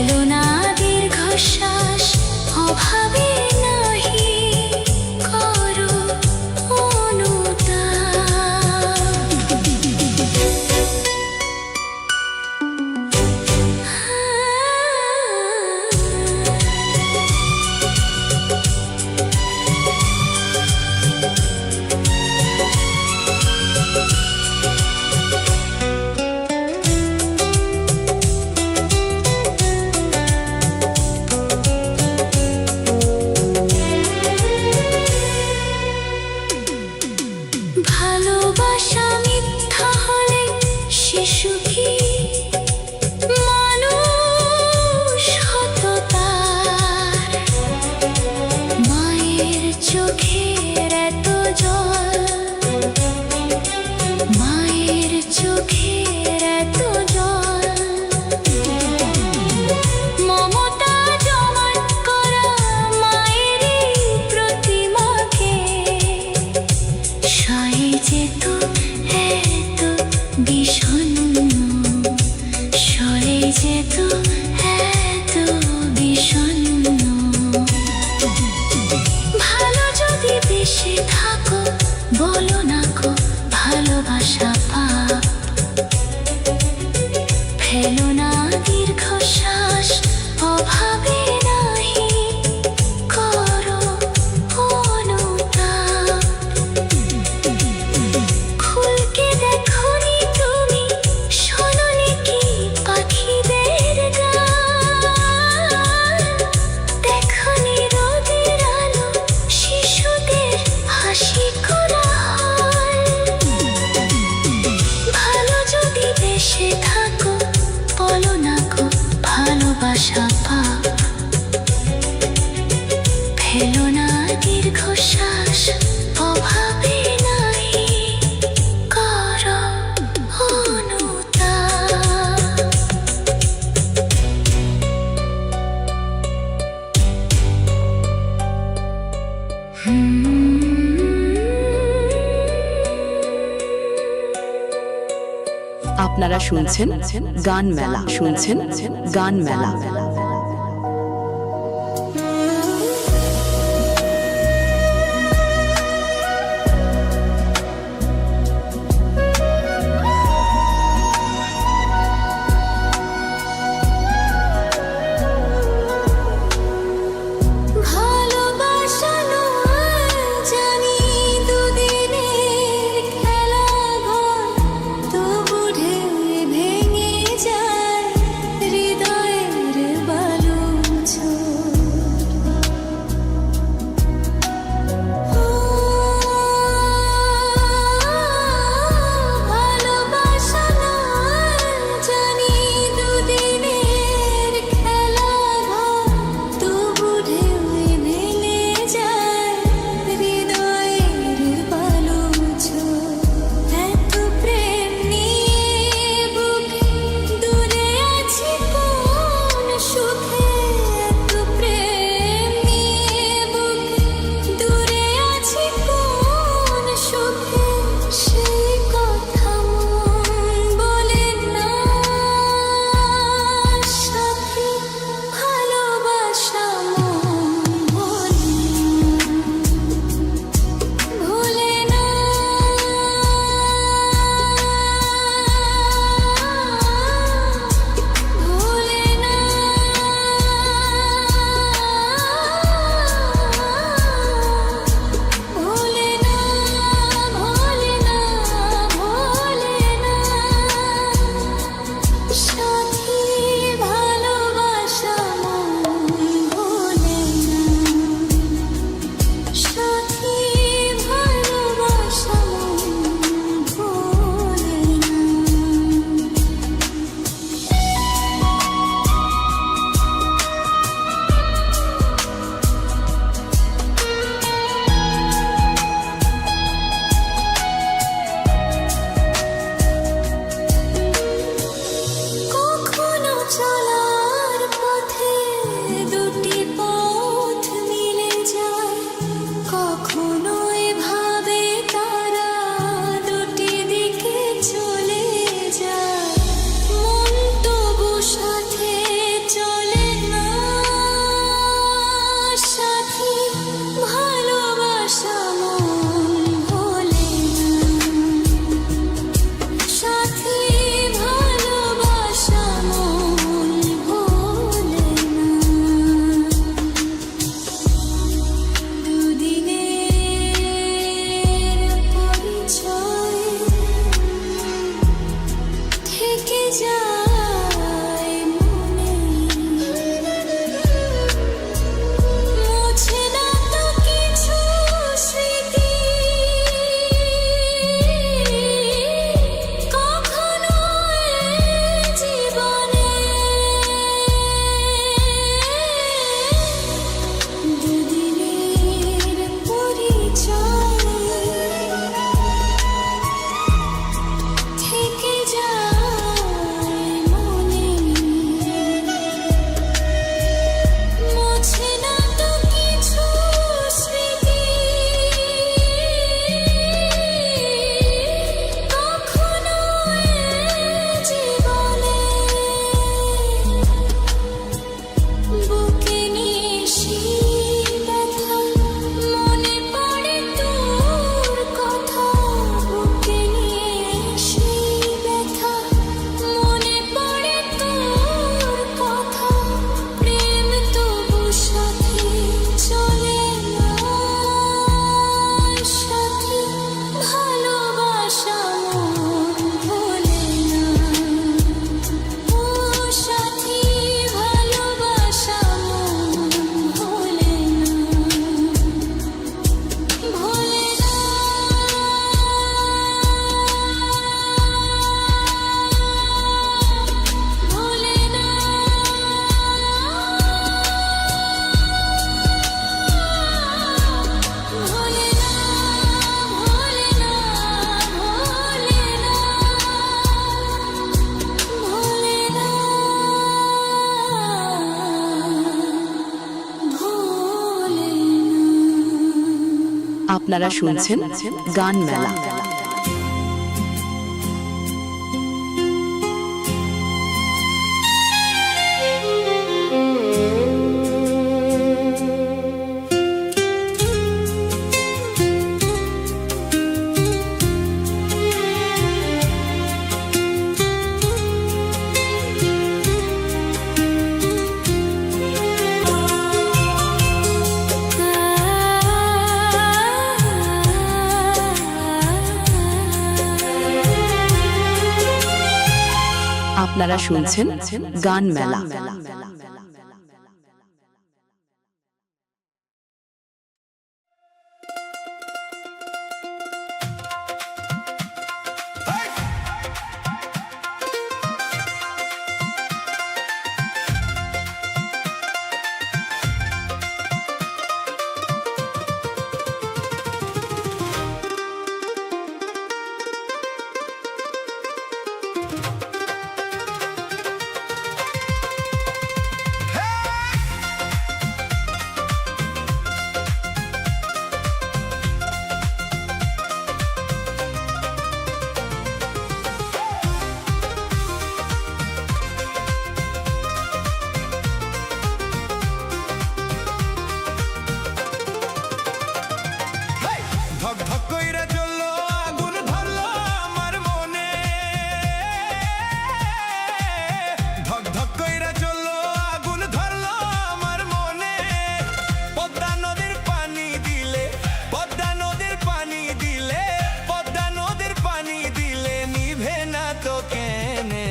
ফেলো না দীর্ঘশ্বাস, অভাবে নাহি করো ভালোবাসা মিথ্যা হলে শিশু কি মানুষ হতো তার? মায়ের চোখের এত জল, মায়ের চোখের এত জল, মমতা জমান করা মায়েরই প্রতিমাকে সয়ে যেত এত বিষণ্ণ, সয়ে যেত এত বিষণ্ণ। ভালো যদি বেশি থাকো, বলো না গো ভালোবাসা পাপ। ফেলো না দীর্ঘশ্বাস, অভাবে নাহি করো অনুতাপ। ফুলকে দেখোনি তুমি, শোনোনি কি পাখিদের গান? দেখোনি রোদের আলো, শিশুদের হাসি কোলাহল। ভালো যদি বেশি থাকো, বলো না গো ভালোবাসা পাপ। ফেলো না দীর্ঘশ্বাস, অভাবে নাহি করো অনুতাপ। আপনারা শুনছেন গান মেলা, শুনছেন গান মেলা। ভালোবাসা নয় জানি দুদিনের খেলা ঘর, তবু ঢেউ ভেঙে যায় হৃদয়ের আপনারা শুনছেন গান মেলা। আপনারা শুনছেন গান মেলা। ধক ধক কইরা জ্বললো আগুন ধরলো আমার মনে, ধক ধক কইরা জ্বললো আগুন ধরলো আমার মনে। পদ্মা নদীর পানি দিলে, পদ্মা নদীর পানি দিলে, পদ্মা নদীর পানি দিলে নিভে না তো কেনে।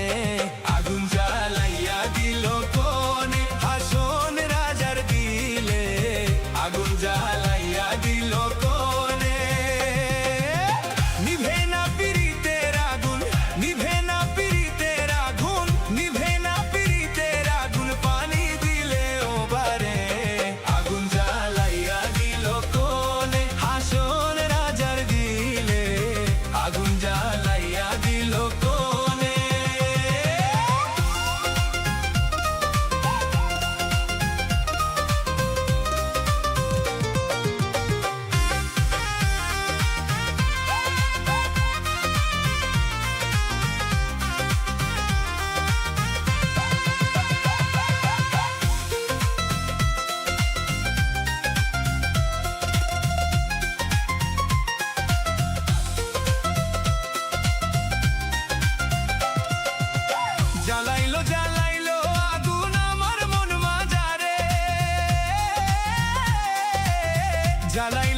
আগুন জ্বালাইয়া দিল কোনে হাসন রাজার দিলে, আগুন জ্বালাইয়া দিল কোনে। নিভে না পীড়িতের আগুন, নিভে না পীড়িতের আগুন, নিভে না পীড়িতের আগুন পানি দিলে ও বারে। আগুন জ্বালাইয়া দিল কোনে হাসন রাজার দিলে, আগুন জ্বালাইয়া দিল কোনে। জ্বালাইলো জ্বালাইলো আগুন আমার মন মাঝারে, জ্বালাই